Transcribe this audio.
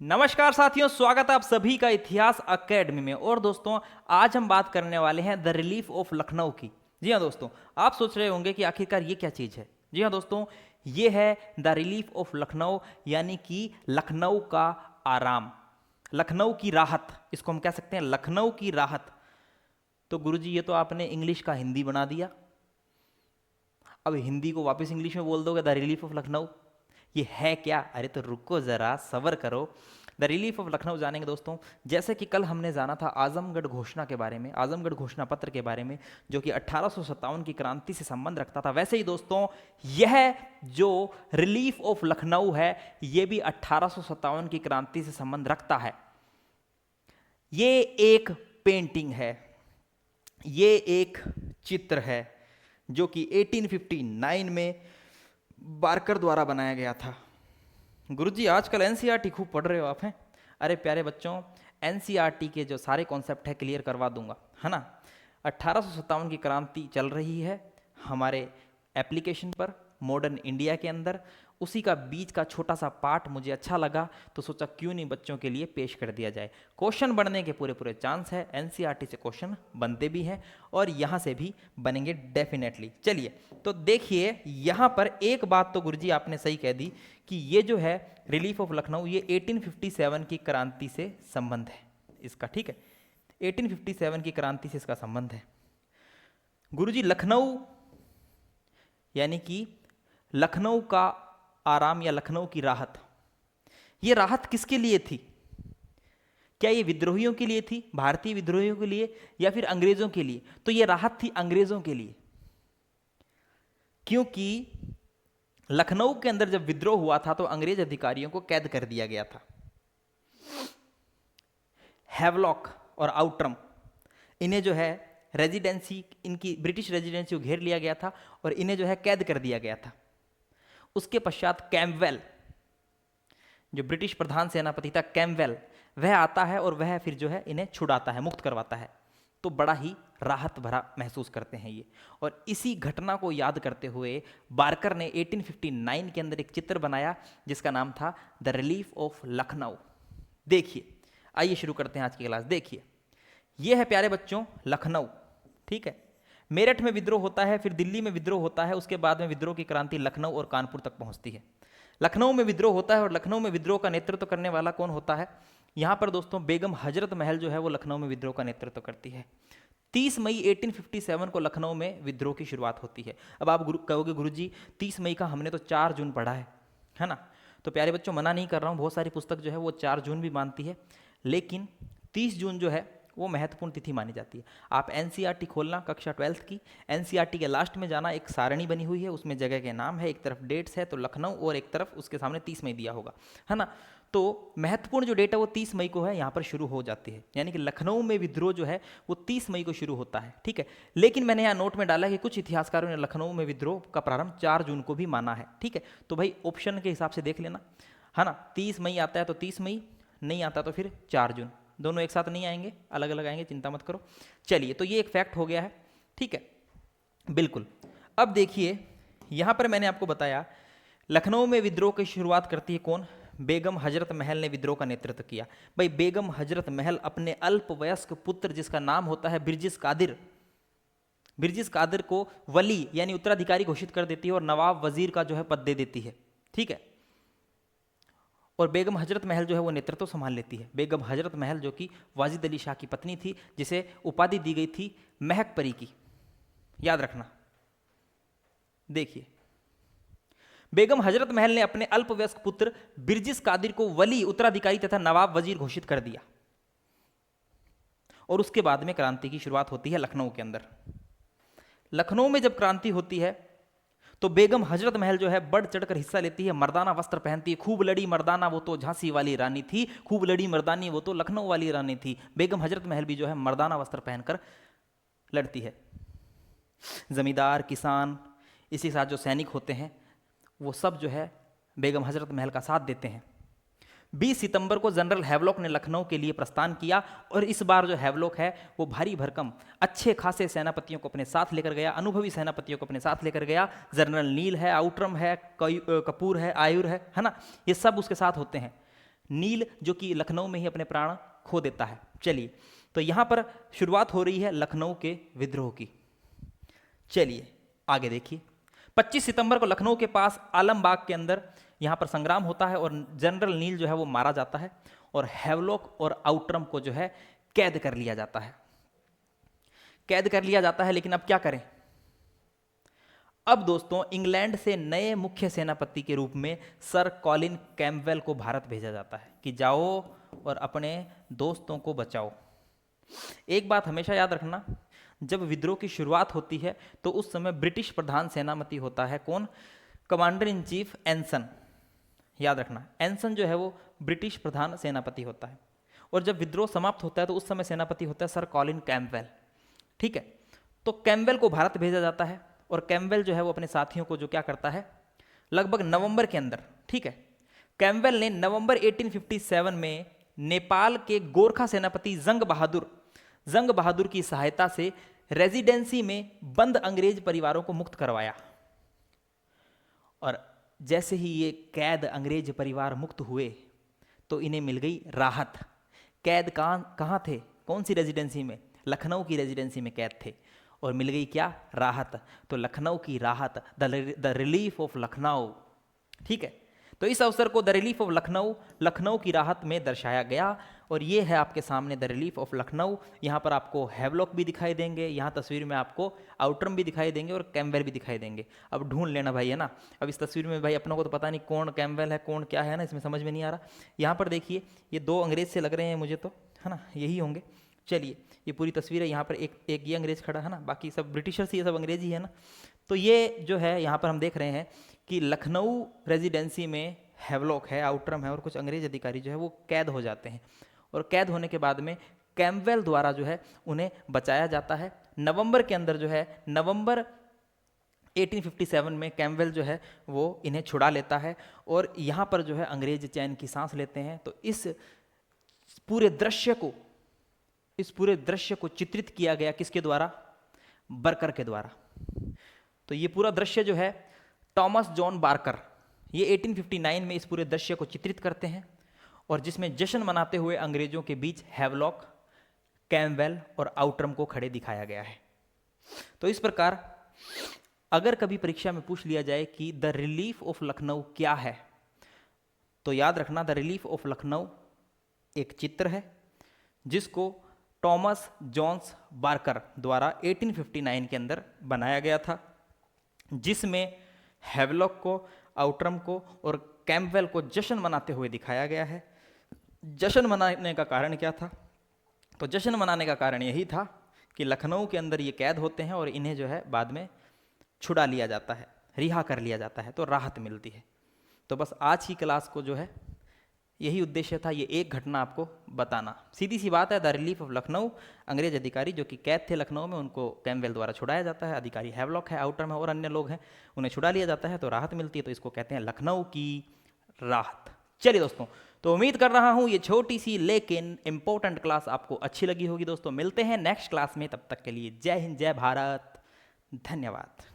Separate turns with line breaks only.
नमस्कार साथियों, स्वागत है आप सभी का इतिहास एकेडमी में। और दोस्तों, आज हम बात करने वाले हैं द रिलीफ ऑफ लखनऊ की। जी हाँ दोस्तों, आप सोच रहे होंगे कि आखिरकार ये क्या चीज़ है। जी हाँ दोस्तों, ये है द रिलीफ ऑफ लखनऊ, यानी कि लखनऊ का आराम, लखनऊ की राहत। इसको हम कह सकते हैं लखनऊ की राहत। तो गुरुजी, ये तो आपने इंग्लिश का हिंदी बना दिया। अब हिंदी को वापस इंग्लिश में बोल दोगे द रिलीफ ऑफ लखनऊ। ये है क्या? अरे तो रुको जरा, सब्र करो। द रिलीफ ऑफ लखनऊ जानेंगे दोस्तों। जैसे कि कल हमने जाना था आजमगढ़ घोषणा के बारे में, आजमगढ़ घोषणा पत्र के बारे में, जो कि 1857 की क्रांति से संबंध रखता था। वैसे ही दोस्तों, यह जो रिलीफ ऑफ लखनऊ है, यह भी 1857 की क्रांति से संबंध रखता है। ये एक पेंटिंग है, ये एक चित्र है, जो कि 1859 में बारकर द्वारा बनाया गया था। गुरुजी, आजकल एनसीईआरटी खूब पढ़ रहे हो आप हैं। अरे प्यारे बच्चों, एनसीईआरटी के जो सारे कॉन्सेप्ट है क्लियर करवा दूंगा, है ना। 1857 की क्रांति चल रही है हमारे एप्लीकेशन पर, मॉडर्न इंडिया के अंदर। उसी का बीच का छोटा सा पार्ट मुझे अच्छा लगा, तो सोचा क्यों नहीं बच्चों के लिए पेश कर दिया जाए। क्वेश्चन बनने के पूरे पूरे चांस है, एनसीईआरटी से क्वेश्चन बनते भी हैं और यहाँ से भी बनेंगे डेफिनेटली। चलिए तो देखिए, यहाँ पर एक बात तो गुरुजी आपने सही कह दी कि ये जो है रिलीफ ऑफ लखनऊ, ये 1857 की क्रांति से संबंध है इसका। ठीक है, 1857 की क्रांति से इसका संबंध है। गुरुजी, लखनऊ यानी कि लखनऊ का आराम या लखनऊ की राहत, ये राहत किसके लिए थी? क्या ये विद्रोहियों के लिए थी, भारतीय विद्रोहियों के लिए, या फिर अंग्रेजों के लिए? तो ये राहत थी अंग्रेजों के लिए, क्योंकि लखनऊ के अंदर जब विद्रोह हुआ था तो अंग्रेज अधिकारियों को कैद कर दिया गया था। हैवलॉक और आउट्रम, इन्हें जो है रेजिडेंसी, इनकी ब्रिटिश रेजिडेंसी को घेर लिया गया था और इन्हें जो है कैद कर दिया गया था। उसके पश्चात कैम्पवेल, जो ब्रिटिश प्रधान सेनापति था कैम्पवेल, वह आता है और वह फिर जो है इन्हें छुड़ाता है, मुक्त करवाता है। तो बड़ा ही राहत भरा महसूस करते हैं ये। और इसी घटना को याद करते हुए बारकर ने 1859 के अंदर एक चित्र बनाया जिसका नाम था द रिलीफ ऑफ लखनऊ। देखिए, आइए शुरू करते हैं आज की क्लास। देखिए, यह है प्यारे बच्चों लखनऊ। ठीक है, मेरठ में विद्रोह होता है, फिर दिल्ली में विद्रोह होता है, उसके बाद में विद्रोह की क्रांति लखनऊ और कानपुर तक पहुंचती है। लखनऊ में विद्रोह होता है और लखनऊ में विद्रोह का नेतृत्व करने वाला कौन होता है? यहां पर दोस्तों बेगम हजरत महल जो है वो लखनऊ में विद्रोह का नेतृत्व करती है। 30 मई 1857 को लखनऊ में विद्रोह की शुरुआत होती है। अब आप कहोगे गुरुजी 30 मई का हमने तो 4 जून पढ़ा है ना। तो प्यारे बच्चों, मना नहीं कर रहा हूँ, बहुत सारी पुस्तक जो है वो 4 जून भी मानती है, लेकिन 30 जून जो है वो महत्वपूर्ण तिथि मानी जाती है। आप एनसीईआरटी खोलना, कक्षा 12th की एनसीईआरटी के लास्ट में जाना, एक सारणी बनी हुई है, उसमें जगह के नाम है, एक तरफ डेट्स है तो लखनऊ और एक तरफ उसके सामने 30 मई दिया होगा, है ना। तो महत्वपूर्ण जो डेट है वो 30 मई को है, यहाँ पर शुरू हो जाती है, यानी कि लखनऊ में विद्रोह जो है वो 30 मई को शुरू होता है। ठीक है, लेकिन मैंने यहाँ नोट में डाला कि कुछ इतिहासकारों ने लखनऊ में विद्रोह का प्रारंभ 4 जून को भी माना है। ठीक है, तो भाई ऑप्शन के हिसाब से देख लेना, है ना। 30 मई आता है तो 30 मई, नहीं आता तो फिर 4 जून। दोनों एक साथ नहीं आएंगे, अलग अलग आएंगे, चिंता मत करो। चलिए, तो ये एक फैक्ट हो गया है। ठीक है, बिल्कुल। अब देखिए, यहां पर मैंने आपको बताया लखनऊ में विद्रोह की शुरुआत करती है कौन? बेगम हजरत महल ने विद्रोह का नेतृत्व किया। भाई बेगम हजरत महल अपने अल्पवयस्क पुत्र, जिसका नाम होता है बिरजिस कादिर, बिरजिस कादिर को वली यानी उत्तराधिकारी घोषित कर देती है और नवाब वजीर का जो है पद दे देती है। ठीक है, और बेगम हजरत महल जो है वो नेतृत्व संभाल लेती है। बेगम हजरत महल जो कि वाजिद अली शाह की पत्नी थी, जिसे उपाधि दी गई थी महक परी की, याद रखना। देखिए, बेगम हजरत महल ने अपने अल्पवयस्क पुत्र बिरजिस कादिर को वली, उत्तराधिकारी तथा नवाब वजीर घोषित कर दिया और उसके बाद में क्रांति की शुरुआत होती है लखनऊ के अंदर। लखनऊ में जब क्रांति होती है तो बेगम हजरत महल जो है बढ़ चढ़कर हिस्सा लेती है, मर्दाना वस्त्र पहनती है। खूब लड़ी मर्दाना वो तो झांसी वाली रानी थी, खूब लड़ी मर्दानी वो तो लखनऊ वाली रानी थी। बेगम हजरत महल भी जो है मर्दाना वस्त्र पहनकर लड़ती है। जमींदार, किसान, इसी साथ जो सैनिक होते हैं वो सब जो है बेगम हजरत महल का साथ देते हैं। 20 सितंबर को जनरल हैवलॉक ने लखनऊ के लिए प्रस्थान किया और इस बार जो हैवलॉक है वो भारी भरकम अच्छे खासे सेनापतियों को अपने साथ लेकर गया, अनुभवी सेनापतियों को अपने साथ लेकर गया। जनरल नील है, आउट्रम है, कपूर है, आयुर है ना, ये सब उसके साथ होते हैं। नील जो कि लखनऊ में ही अपने प्राण खो देता है। चलिए, तो यहाँ पर शुरुआत हो रही है लखनऊ के विद्रोह की। चलिए आगे देखिए, 25 सितंबर को लखनऊ के पास आलमबाग के अंदर यहाँ पर संग्राम होता है और जनरल नील जो है वो मारा जाता है और हैवलॉक और आउट्रम को जो है कैद कर लिया जाता है। कैद कर लिया जाता है, लेकिन अब क्या करें? अब दोस्तों इंग्लैंड से नए मुख्य सेनापति के रूप में सर कॉलिन कैम्पबेल को भारत भेजा जाता है कि जाओ और अपने दोस्तों को बचाओ। एक बात हमेशा याद रखना, जब विद्रोह की शुरुआत होती है तो उस समय ब्रिटिश प्रधान सेनापति होता है कौन? Commander in chief एनसन। याद रखना, एनसन जो है वो ब्रिटिश प्रधान सेनापति होता है। और जब विद्रोह समाप्त होता है तो उस समय सेनापति होता है सर कॉलिन कैम्पबेल। ठीक है, तो कैम्पबेल को भारत भेजा जाता है और कैम्पबेल जो है वो अपने साथियों को जो क्या करता है, लगभग नवंबर के अंदर, ठीक है, कैम्पबेल ने नवंबर 1857 में नेपाल के गोरखा सेनापति जंग बहादुर की सहायता से रेजिडेंसी में बंद अंग्रेज परिवारों को मुक्त करवाया। और जैसे ही ये कैद अंग्रेज परिवार मुक्त हुए तो इन्हें मिल गई राहत। कैद कहाँ थे? कौन सी रेजिडेंसी में? लखनऊ की रेजिडेंसी में कैद थे और मिल गई क्या? राहत। तो लखनऊ की राहत, द रिलीफ ऑफ लखनऊ। ठीक है, तो इस अवसर को द रिलीफ ऑफ लखनऊ की राहत में दर्शाया गया। और ये है आपके सामने द रिलीफ ऑफ लखनऊ। यहाँ पर आपको हैवलॉक भी दिखाई देंगे, यहाँ तस्वीर में आपको आउट्रम भी दिखाई देंगे और कैम्पबेल भी दिखाई देंगे। अब ढूंढ लेना भाई, है ना। अब इस तस्वीर में भाई अपनों को तो पता नहीं कौन कैम्पबेल है कौन क्या है ना, इसमें समझ में नहीं आ रहा। यहाँ पर देखिए, ये दो अंग्रेज से लग रहे हैं मुझे तो, है ना, यही होंगे। चलिए, ये पूरी तस्वीर है। यहाँ पर एक ये अंग्रेज खड़ा है ना, बाकी सब ब्रिटिशर्स, ये सब अंग्रेज ही है ना। तो ये जो है यहाँ पर हम देख रहे हैं कि लखनऊ रेजिडेंसी में हैवलॉक है, आउट्रम है और कुछ अंग्रेज अधिकारी जो है वो कैद हो जाते हैं। और कैद होने के बाद में कैम्पबेल द्वारा जो है उन्हें बचाया जाता है। नवंबर के अंदर जो है, नवंबर 1857 में कैम्पबेल जो है वो इन्हें छुड़ा लेता है और यहाँ पर जो है अंग्रेज चैन की सांस लेते हैं। तो इस पूरे दृश्य को चित्रित किया गया किसके द्वारा? बर्कर के द्वारा। तो ये पूरा दृश्य जो है टॉमस जॉन बार्कर, ये 1859 में इस पूरे दृश्य को चित्रित करते हैं और जिसमें जश्न मनाते हुए अंग्रेजों के बीच हैवलॉक, कैम्पबेल और आउट्रम को खड़े दिखाया गया है। तो इस प्रकार अगर कभी परीक्षा में पूछ लिया जाए कि द रिलीफ ऑफ लखनऊ क्या है, तो याद रखना द रिलीफ ऑफ लखनऊ एक चित्र है जिसको टॉमस जॉन्स बार्कर द्वारा 1859 के अंदर बनाया गया था, जिसमें हैवलॉक को, आउट्रम को और कैम्पबेल को जश्न मनाते हुए दिखाया गया है। जश्न मनाने का कारण क्या था? तो जश्न मनाने का कारण यही था कि लखनऊ के अंदर ये कैद होते हैं और इन्हें जो है बाद में छुड़ा लिया जाता है, रिहा कर लिया जाता है, तो राहत मिलती है। तो बस आज की क्लास को जो है यही उद्देश्य था, ये एक घटना आपको बताना। सीधी सी बात है, द रिलीफ ऑफ लखनऊ, अंग्रेज अधिकारी जो कि कैद थे लखनऊ में, उनको कैम्पबेल द्वारा छुड़ाया जाता है। अधिकारी हैवलॉक है, आउट्रम है और अन्य लोग हैं, उन्हें छुड़ा लिया जाता है तो राहत मिलती है। तो इसको कहते हैं लखनऊ की राहत। चलिए दोस्तों, तो उम्मीद कर रहा हूँ ये छोटी सी लेकिन इंपॉर्टेंट क्लास आपको अच्छी लगी होगी। दोस्तों मिलते हैं नेक्स्ट क्लास में, तब तक के लिए जय हिंद, जय भारत, धन्यवाद।